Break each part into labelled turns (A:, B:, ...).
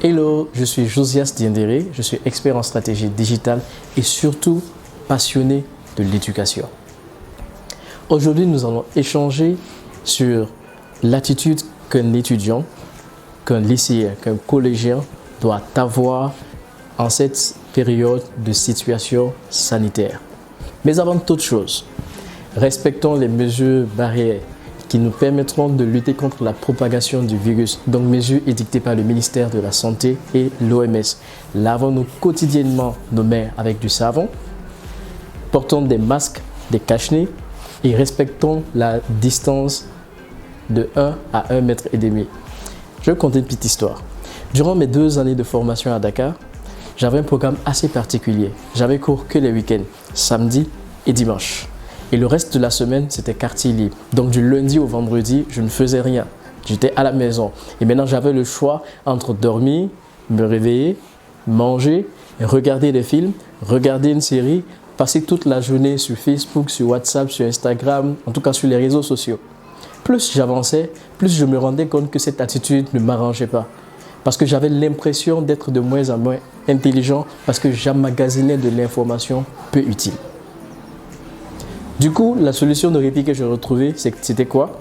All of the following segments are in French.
A: Hello, je suis Josias Diendéré, je suis expert en stratégie digitale et surtout passionné de l'éducation. Aujourd'hui, nous allons échanger sur l'attitude qu'un étudiant, qu'un lycéen, qu'un collégien doit avoir en cette période de situation sanitaire. Mais avant toute chose, respectons les mesures barrières qui nous permettront de lutter contre la propagation du virus, donc mesures édictées par le ministère de la Santé et l'OMS. Lavons-nous quotidiennement nos mains avec du savon, portons des masques, des cache-nez et respectons la distance de 1 à 1,5 mètre. Je vais conter une petite histoire. Durant mes 2 années de formation à Dakar, j'avais un programme assez particulier. J'avais cours que les week-ends, samedi et dimanche. Et le reste de la semaine, c'était quartier libre. Donc du lundi au vendredi, je ne faisais rien. J'étais à la maison. Et maintenant, j'avais le choix entre dormir, me réveiller, manger, regarder des films, regarder une série, passer toute la journée sur Facebook, sur WhatsApp, sur Instagram, en tout cas sur les réseaux sociaux. Plus j'avançais, plus je me rendais compte que cette attitude ne m'arrangeait pas. Parce que j'avais l'impression d'être de moins en moins intelligent parce que j'emmagasinais de l'information peu utile. Du coup, la solution de répit que j'ai retrouvée, c'était quoi?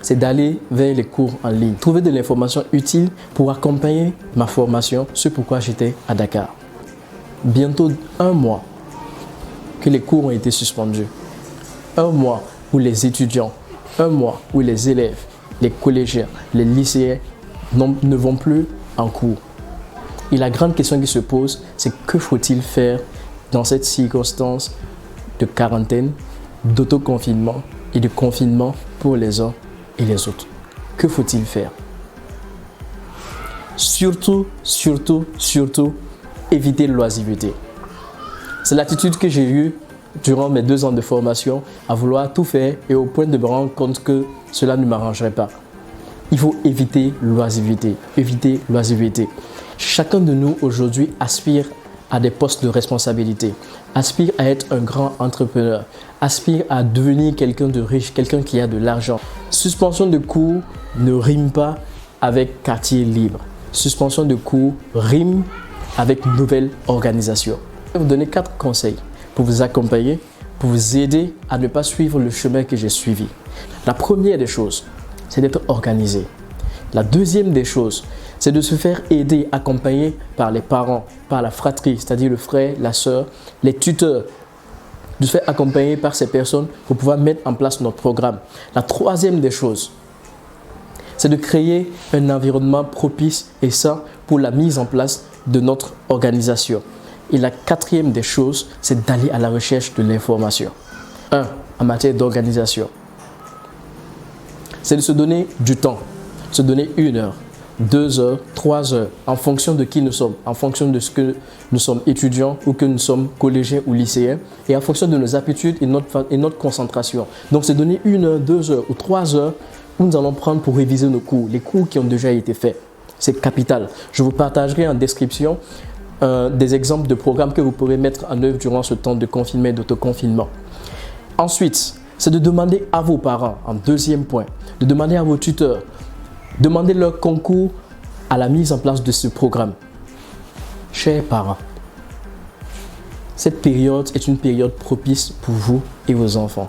A: C'est d'aller vers les cours en ligne. Trouver de l'information utile pour accompagner ma formation, ce pourquoi j'étais à Dakar. Bientôt 1 mois que les cours ont été suspendus. 1 mois où les étudiants, 1 mois où les élèves, les collégiens, les lycéens ne vont plus en cours. Et la grande question qui se pose, c'est que faut-il faire dans cette circonstance de quarantaine, d'autoconfinement et de confinement pour les uns et les autres? Que faut-il faire? Surtout, éviter l'oisiveté. C'est l'attitude que j'ai eue durant mes 2 ans de formation, à vouloir tout faire et au point de me rendre compte que cela ne m'arrangerait pas. Il faut éviter l'oisiveté, Chacun de nous aujourd'hui aspire à des postes de responsabilité, aspire à être un grand entrepreneur, aspire à devenir quelqu'un de riche, quelqu'un qui a de l'argent. Suspension de cours ne rime pas avec quartier libre. Suspension de cours rime avec nouvelle organisation. Je vais vous donner 4 conseils pour vous accompagner, pour vous aider à ne pas suivre le chemin que j'ai suivi. La première des choses, c'est d'être organisé. La deuxième des choses, c'est de se faire aider, accompagner par les parents, par la fratrie, c'est-à-dire le frère, la sœur, les tuteurs, de se faire accompagner par ces personnes pour pouvoir mettre en place notre programme. La troisième des choses, c'est de créer un environnement propice et sain pour la mise en place de notre organisation. Et la quatrième des choses, c'est d'aller à la recherche de l'information. 1. En matière d'organisation, c'est de se donner du temps, se donner 1 heure, 2 heures, 3 heures, en fonction de qui nous sommes, en fonction de ce que nous sommes étudiants ou que nous sommes collégiens ou lycéens, et en fonction de nos aptitudes et notre concentration. Donc, c'est donner 1 heure, 2 heures ou 3 heures où nous allons prendre pour réviser nos cours, les cours qui ont déjà été faits. C'est capital. Je vous partagerai en description des exemples de programmes que vous pourrez mettre en œuvre durant ce temps de confinement et d'autoconfinement. Ensuite, c'est de demander à vos parents, en deuxième point, de demander à vos tuteurs, demander leur concours à la mise en place de ce programme. Chers parents, cette période est une période propice pour vous et vos enfants.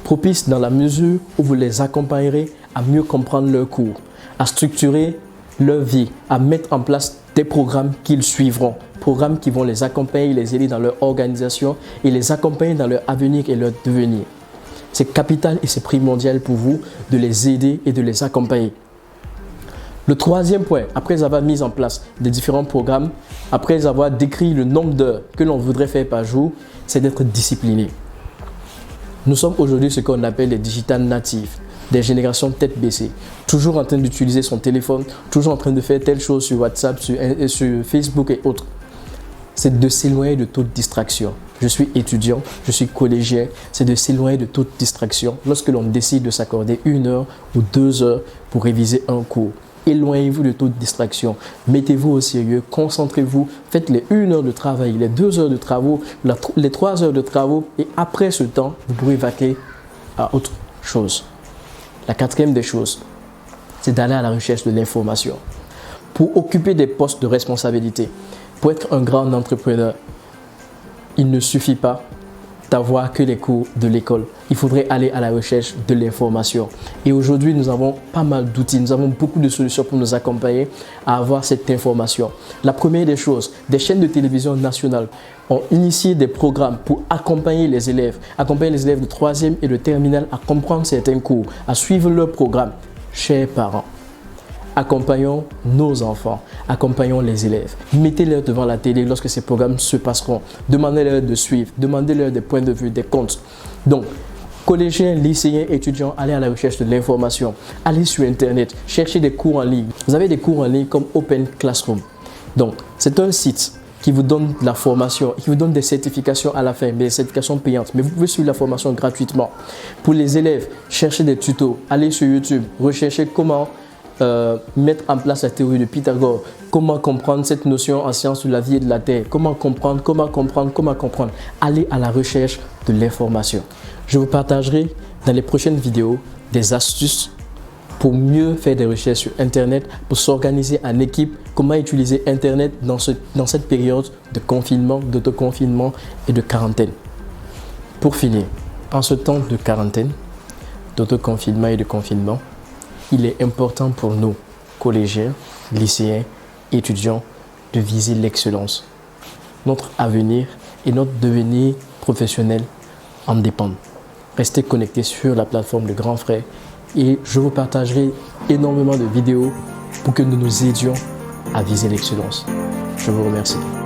A: Propice dans la mesure où vous les accompagnerez à mieux comprendre leurs cours, à structurer leur vie, à mettre en place des programmes qu'ils suivront, programmes qui vont les accompagner, les aider dans leur organisation et les accompagner dans leur avenir et leur devenir. C'est capital et c'est primordial pour vous de les aider et de les accompagner. Le troisième point, après avoir mis en place des différents programmes, après avoir décrit le nombre d'heures que l'on voudrait faire par jour, c'est d'être discipliné. Nous sommes aujourd'hui ce qu'on appelle les digital natifs, des générations tête baissée, toujours en train d'utiliser son téléphone, toujours en train de faire telle chose sur WhatsApp, sur Facebook et autres. C'est de s'éloigner de toute distraction. Je suis étudiant, je suis collégien, c'est de s'éloigner de toute distraction lorsque l'on décide de s'accorder 1 heure ou 2 heures pour réviser un cours. Éloignez-vous de toute distraction, mettez-vous au sérieux, concentrez-vous, faites les 1 heure de travail, les 2 heures de travaux, les 3 heures de travaux et après ce temps, vous pourrez vaquer à autre chose. La quatrième des choses, c'est d'aller à la recherche de l'information. pour occuper des postes de responsabilité, pour être un grand entrepreneur, il ne suffit pas d'avoir que les cours de l'école. Il faudrait aller à la recherche de l'information. Et aujourd'hui, nous avons pas mal d'outils, nous avons beaucoup de solutions pour nous accompagner à avoir cette information. La première des choses, des chaînes de télévision nationales ont initié des programmes pour accompagner les élèves de 3e et de terminale à comprendre certains cours, à suivre leur programme. Chers parents, accompagnons nos enfants, accompagnons les élèves. Mettez-les devant la télé lorsque ces programmes se passeront. Demandez-leur de suivre, demandez-leur des points de vue, des comptes. Donc, collégiens, lycéens, étudiants, allez à la recherche de l'information. Allez sur Internet, cherchez des cours en ligne. Vous avez des cours en ligne comme Open Classroom. Donc, c'est un site qui vous donne de la formation, qui vous donne des certifications à la fin, mais des certifications payantes. Mais vous pouvez suivre la formation gratuitement. Pour les élèves, cherchez des tutos. Allez sur YouTube, recherchez comment mettre en place la théorie de Pythagore, comment comprendre cette notion en sciences de la vie et de la terre, comment comprendre. Allez à la recherche de l'information. Je vous partagerai dans les prochaines vidéos des astuces pour mieux faire des recherches sur Internet, pour s'organiser en équipe, comment utiliser Internet dans cette période de confinement, d'autoconfinement et de quarantaine. Pour finir, en ce temps de quarantaine, d'autoconfinement et de confinement, il est important pour nous, collégiens, lycéens, étudiants, de viser l'excellence. Notre avenir et notre devenir professionnel en dépendent. Restez connectés sur la plateforme de Grand Frère et je vous partagerai énormément de vidéos pour que nous nous aidions à viser l'excellence. Je vous remercie.